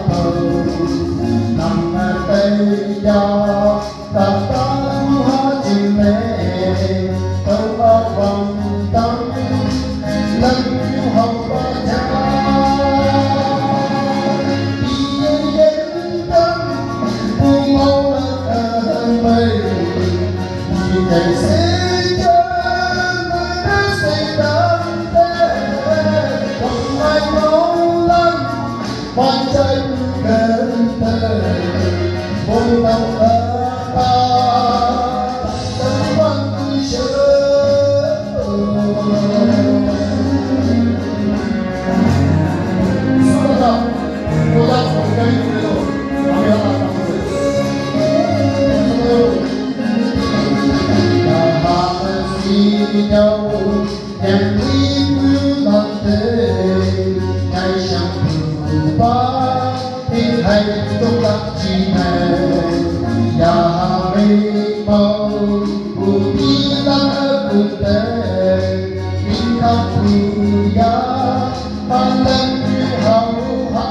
thờ nằm tay cho ta hoa chim mẹ tâu ba vòng tâm lân học ba cha đi đến tâm buông màu đất mây đi chạy xe chân nơi xây đắm không ai nấu lắm hoàn tranh gần tờ môi lòng ta tâm văn sơ sudah pulang dari itu kami akan đâu em đi cứ lần thế ngày chẳng đủ ba tin hạnh phúc lắm chỉ mẹ nhà mình màu buồn đi lắm ở buồn tê tin không đủ giá mang lên như hậu Hãy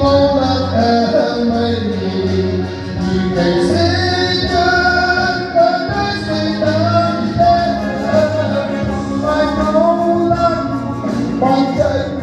subscribe cho kênh Ghiền Mì Gõ để không bỏ lỡ những video hấp dẫn.